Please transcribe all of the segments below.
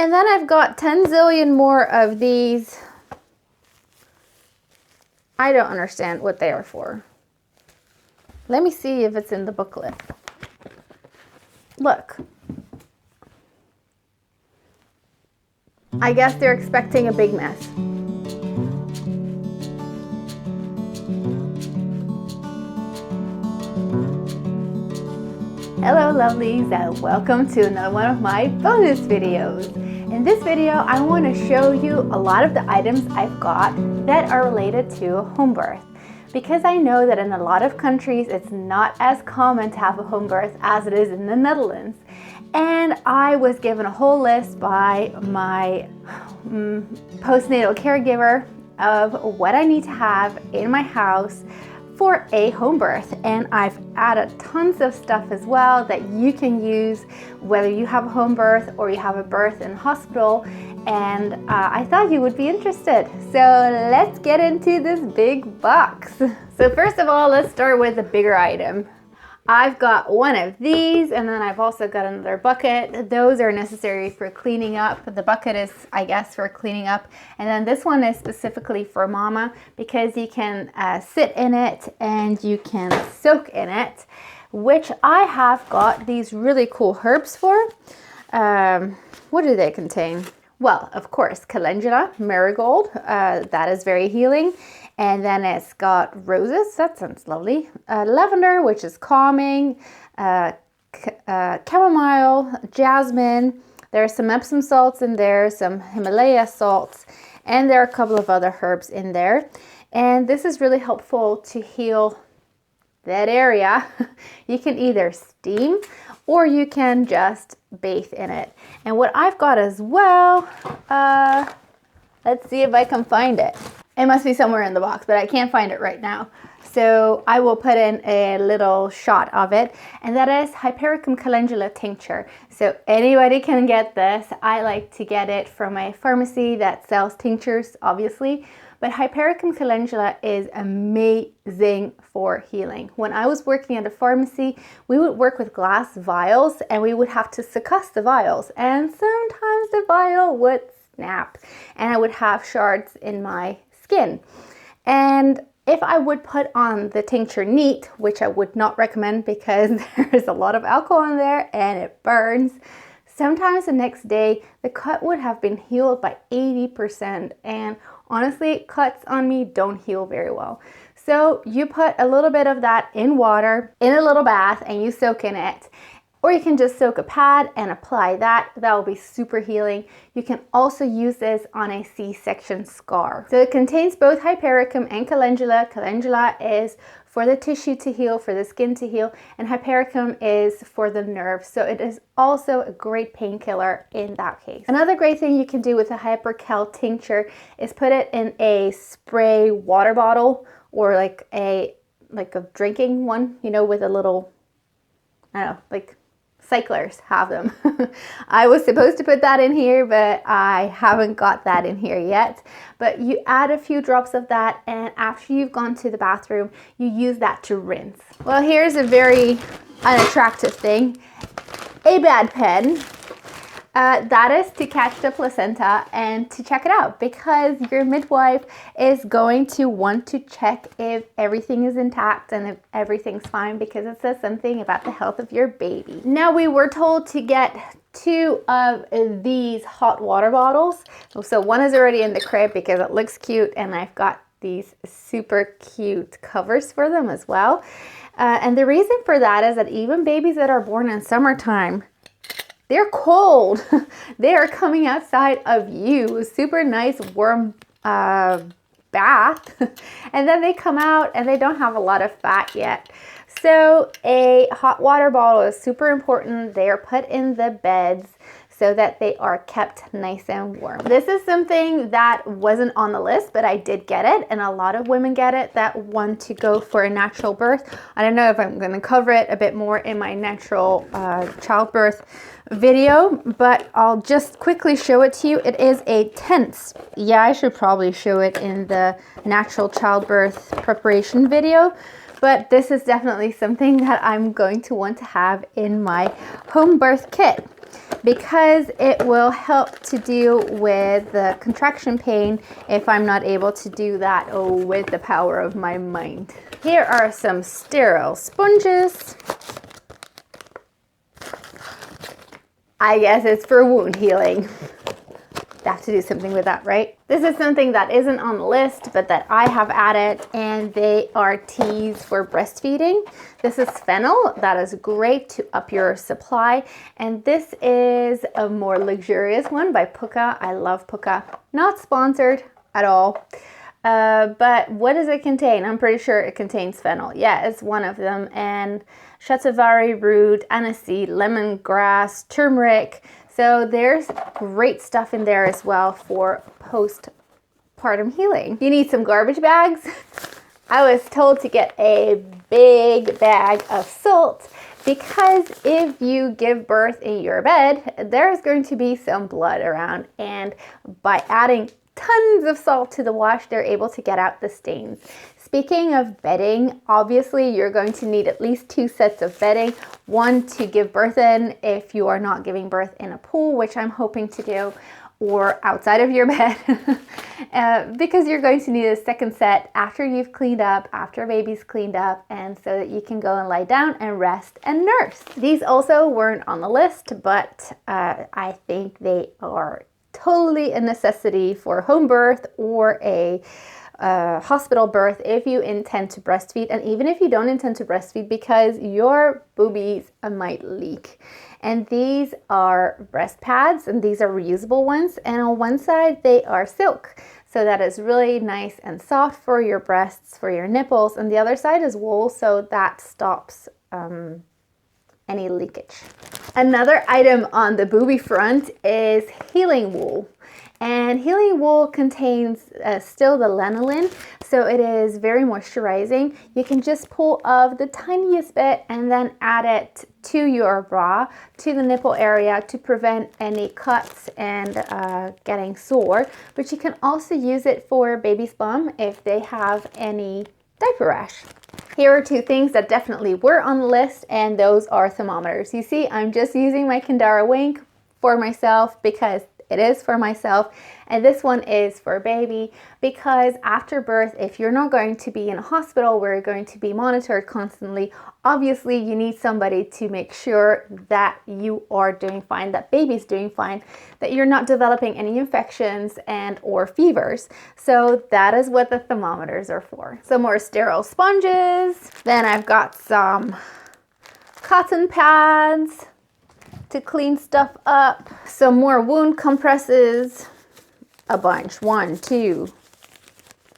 And then I've got 10 zillion more of these. I don't understand what they are for. Let me see if it's in the booklet. Look. I guess they're expecting a big mess. Hello lovelies, and welcome to another one of my bonus videos. In this video, I want to show you a lot of the items I've got that are related to home birth. Because I know that in a lot of countries, it's not as common to have a home birth as it is in the Netherlands. And I was given a whole list by my postnatal caregiver of what I need to have in my house for a home birth, and I've added tons of stuff as well that you can use whether you have a home birth or you have a birth in hospital, and I thought you would be interested. So let's get into this big box. So first of all, let's start with the bigger item. I've got one of these, and then I've also got another bucket. Those are necessary for cleaning up. The bucket is, I guess, for cleaning up. And then this one is specifically for mama because you can sit in it and you can soak in it, which I have got these really cool herbs for. What do they contain? Well, of course, calendula, marigold, that is very healing. And then it's got roses, that sounds lovely. Lavender, which is calming. Chamomile, jasmine. There are some Epsom salts in there, some Himalaya salts, and there are a couple of other herbs in there. And this is really helpful to heal that area. You can either steam or you can just bathe in it. And what I've got as well, let's see if I can find it. It must be somewhere in the box, but I can't find it right now. So I will put in a little shot of it, and that is Hypericum calendula tincture. So anybody can get this. I like to get it from a pharmacy that sells tinctures, obviously. But Hypericum calendula is amazing for healing. When I was working at a pharmacy, we would work with glass vials, and we would have to succuss the vials. And sometimes the vial would snap, and I would have shards in my skin. And if I would put on the tincture neat, which I would not recommend because there's a lot of alcohol in there and it burns, sometimes the next day the cut would have been healed by 80%. And honestly, cuts on me don't heal very well. So you put a little bit of that in water in a little bath and you soak in it. Or you can just soak a pad and apply that. That will be super healing. You can also use this on a C-section scar. So it contains both Hypericum and calendula. Calendula is for the tissue to heal, for the skin to heal, and Hypericum is for the nerves. So it is also a great painkiller in that case. Another great thing you can do with a Hypercal tincture is put it in a spray water bottle or like a drinking one, you know, with a little, I don't know, like cyclers have them. I was supposed to put that in here, but I haven't got that in here yet. But you add a few drops of that, and after you've gone to the bathroom, you use that to rinse. Well, here's a very unattractive thing. A bad pen. That is to catch the placenta and to check it out because your midwife is going to want to check if everything is intact and if everything's fine because it says something about the health of your baby. Now, we were told to get 2 of these hot water bottles. So one is already in the crib because it looks cute, and I've got these super cute covers for them as well. And the reason for that is that even babies that are born in summertime, they're cold. They are coming outside of you. Super nice warm bath. And then they come out and they don't have a lot of fat yet. So a hot water bottle is super important. They are put in the beds so that they are kept nice and warm. This is something that wasn't on the list, but I did get it, and a lot of women get it that want to go for a natural birth. I don't know if I'm going to cover it a bit more in my natural childbirth video, but I'll just quickly show it to you. It is a tense. Yeah, I should probably show it in the natural childbirth preparation video, but this is definitely something that I'm going to want to have in my home birth kit. because it will help to deal with the contraction pain if I'm not able to do that with the power of my mind. Here are some sterile sponges. I guess it's for wound healing. Have to do something with that, right? This is something that isn't on the list, but that I have added, and they are teas for breastfeeding. This is fennel. That is great to up your supply. And this is a more luxurious one by Puka. I love Puka. Not sponsored at all. But what does it contain? I'm pretty sure it contains fennel. Yeah, it's one of them. And shatavari root, aniseed, lemongrass, turmeric. So there's great stuff in there as well for postpartum healing. You need some garbage bags. I was told to get a big bag of salt because if you give birth in your bed, there's going to be some blood around. And by adding tons of salt to the wash, they're able to get out the stains. Speaking of bedding, obviously you're going to need at least 2 sets of bedding. One to give birth in if you are not giving birth in a pool, which I'm hoping to do, or outside of your bed, because you're going to need a second set after you've cleaned up, after baby's cleaned up, and so that you can go and lie down and rest and nurse. These also weren't on the list, but I think they are totally a necessity for home birth or a hospital birth if you intend to breastfeed, and even if you don't intend to breastfeed, because your boobies might leak. And these are breast pads, and these are reusable ones, and on one side they are silk, so that is really nice and soft for your breasts, for your nipples, and the other side is wool, so that stops any leakage. Another item on the boobie front is healing wool. And healing wool contains still the lanolin, so it is very moisturizing. You can just pull off the tiniest bit and then add it to your bra, to the nipple area, to prevent any cuts and getting sore. But you can also use it for baby's bum if they have any diaper rash. Here are 2 things that definitely were on the list, and those are thermometers. You see, I'm just using my Kindara Wink for myself because it is for myself, and this one is for baby, because after birth, if you're not going to be in a hospital where you're going to be monitored constantly, obviously you need somebody to make sure that you are doing fine, that baby's doing fine, that you're not developing any infections and or fevers. So that is what the thermometers are for. Some more sterile sponges. Then I've got some cotton pads to clean stuff up. Some more wound compresses, a bunch. 1, 2,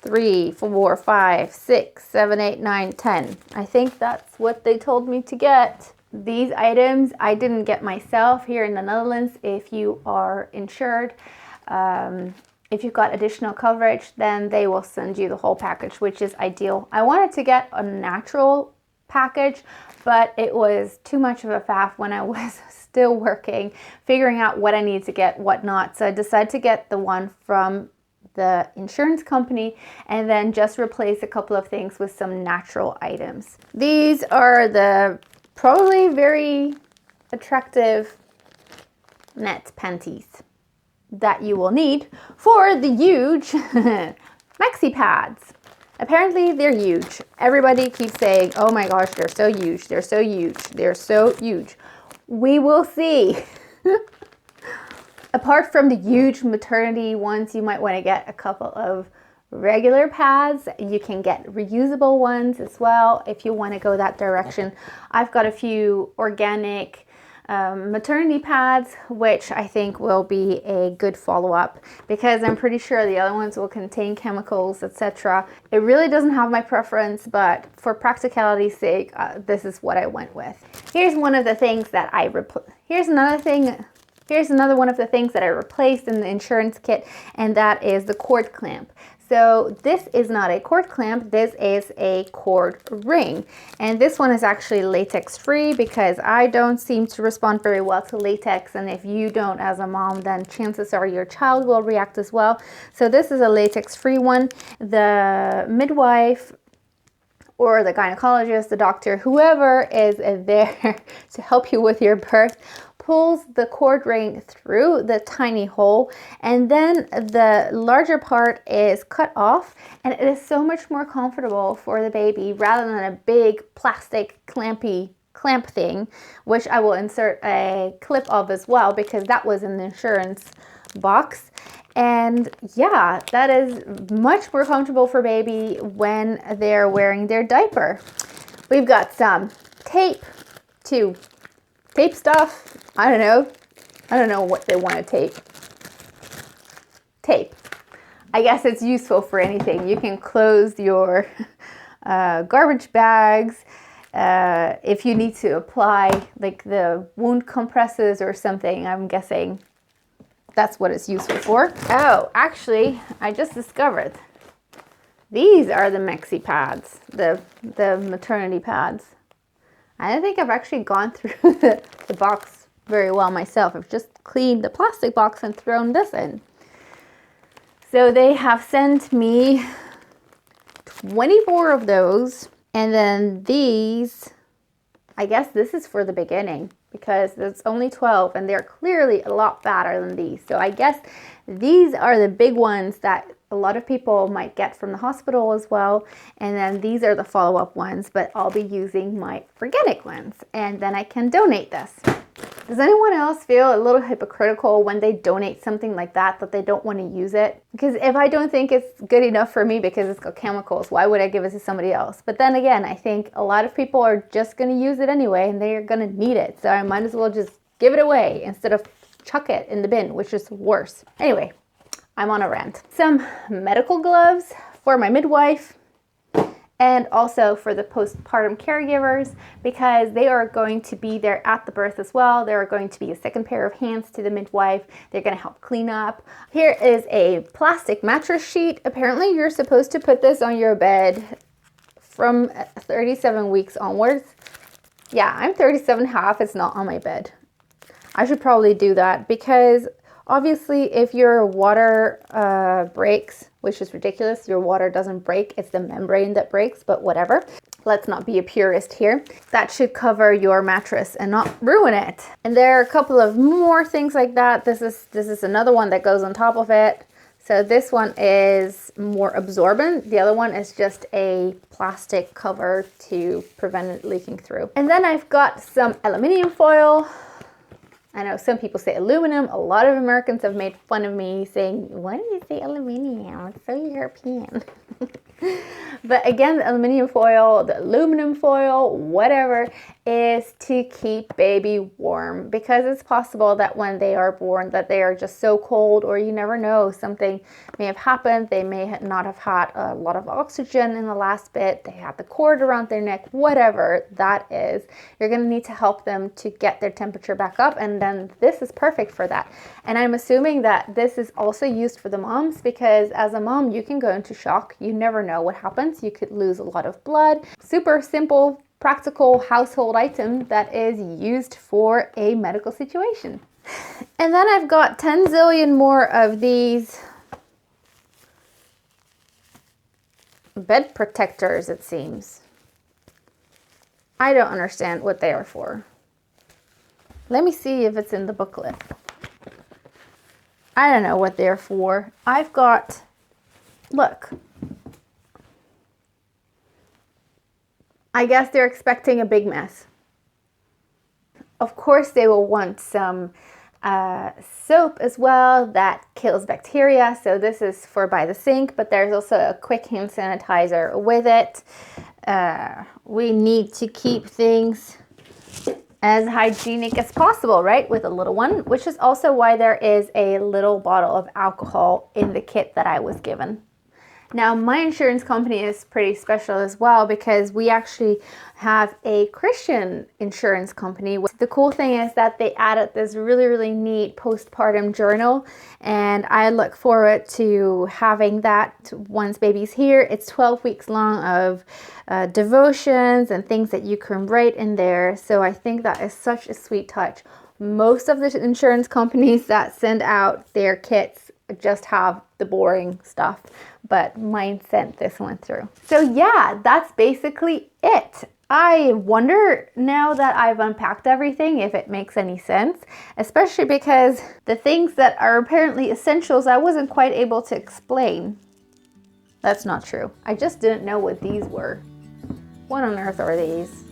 3, 4, 5, 6, 7, 8, 9, 10. I think that's what they told me to get. These items I didn't get myself here in the Netherlands. If you are insured, if you've got additional coverage, then they will send you the whole package, which is ideal. I wanted to get a natural package, but it was too much of a faff when I was still working, figuring out what I need to get, what not. So I decided to get the one from the insurance company and then just replace a couple of things with some natural items. These are the probably very attractive net panties that you will need for the huge maxi pads. Apparently they're huge. Everybody keeps saying, oh my gosh, they're so huge, they're so huge, they're so huge. We will see. Apart from the huge maternity ones, you might want to get a couple of regular pads. You can get reusable ones as well if you want to go that direction. I've got a few organic maternity pads, which I think will be a good follow-up, because I'm pretty sure the other ones will contain chemicals, etc. It really doesn't have my preference, but for practicality's sake, this is what I went with. Here's one of the things that Here's another one of the things that I replaced in the insurance kit, and that is the cord clamp. So this is not a cord clamp, this is a cord ring. And this one is actually latex free because I don't seem to respond very well to latex. And if you don't as a mom, then chances are your child will react as well. So this is a latex free one. The midwife or the gynecologist, the doctor, whoever is there to help you with your birth, pulls the cord ring through the tiny hole, and then the larger part is cut off, and it is so much more comfortable for the baby rather than a big plastic clamp thing, which I will insert a clip of as well because that was in the insurance box. And yeah, that is much more comfortable for baby when they're wearing their diaper. We've got some tape to tape stuff. I don't know what they want to tape. Tape. I guess it's useful for anything. You can close your garbage bags. If you need to apply like the wound compresses or something, I'm guessing that's what it's useful for. Oh, actually, I just discovered these are the maxi pads, the maternity pads. I don't think I've actually gone through the box very well myself. I've just cleaned the plastic box and thrown this in. So they have sent me 24 of those. And then these, I guess this is for the beginning because there's only 12 and they're clearly a lot fatter than these. So I guess these are the big ones that a lot of people might get from the hospital as well. And then these are the follow-up ones, but I'll be using my organic ones and then I can donate this. Does anyone else feel a little hypocritical when they donate something like that they don't want to use it? Because if I don't think it's good enough for me because it's got chemicals, why would I give it to somebody else? But then again, I think a lot of people are just going to use it anyway and they're going to need it. So I might as well just give it away instead of chuck it in the bin, which is worse. Anyway, I'm on a rant. Some medical gloves for my midwife. And also for the postpartum caregivers, because they are going to be there at the birth as well. There are going to be a second pair of hands to the midwife. They're going to help clean up. Here is a plastic mattress sheet. Apparently you're supposed to put this on your bed from 37 weeks onwards. Yeah, I'm 37.5. It's not on my bed. I should probably do that because obviously if your water breaks, which is ridiculous, your water doesn't break, it's the membrane that breaks, but whatever. Let's not be a purist here. That should cover your mattress and not ruin it. And there are a couple of more things like that. This is another one that goes on top of it. So this one is more absorbent. The other one is just a plastic cover to prevent it leaking through. And then I've got some aluminium foil. I know some people say aluminum. A lot of Americans have made fun of me saying, why do you say aluminum? It's so European. But again, the aluminum foil, the aluminum foil, whatever, is to keep baby warm, because it's possible that when they are born that they are just so cold, or you never know, something may have happened. They may not have had a lot of oxygen in the last bit. They had the cord around their neck, whatever that is. You're going to need to help them to get their temperature back up, and then this is perfect for that. And I'm assuming that this is also used for the moms, because as a mom you can go into shock. You never know what happens. You could lose a lot of blood. Super simple, practical household item that is used for a medical situation. And then I've got 10 zillion more of these bed protectors, it seems. I don't understand what they are for. Let me see if it's in the booklet. I don't know what they're for. I've got, look. I guess they're expecting a big mess. Of course, they will want some soap as well that kills bacteria. So this is for by the sink, but there's also a quick hand sanitizer with it. We need to keep things as hygienic as possible, right, with a little one, which is also why there is a little bottle of alcohol in the kit that I was given. Now, my insurance company is pretty special as well, because we actually have a Christian insurance company. The cool thing is that they added this really, really neat postpartum journal, and I look forward to having that once baby's here. It's 12 weeks long of devotions and things that you can write in there. So I think that is such a sweet touch. Most of the insurance companies that send out their kits just have the boring stuff, but mine sent this one through. So yeah, that's basically it. I wonder now that I've unpacked everything if it makes any sense, especially because the things that are apparently essentials I wasn't quite able to explain. That's not true. I just didn't know what these were. What on earth are these?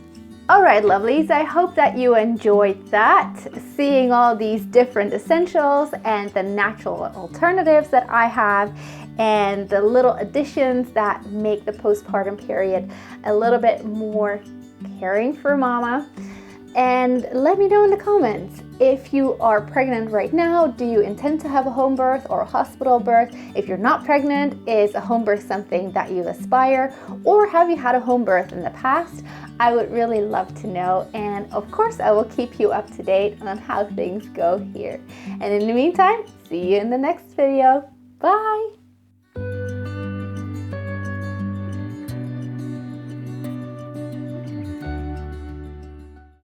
All right, lovelies, I hope that you enjoyed that, seeing all these different essentials and the natural alternatives that I have and the little additions that make the postpartum period a little bit more caring for mama. And let me know in the comments, if you are pregnant right now, do you intend to have a home birth or a hospital birth? If you're not pregnant, is a home birth something that you aspire? Or have you had a home birth in the past? I would really love to know. And of course, I will keep you up to date on how things go here. And in the meantime, see you in the next video. Bye!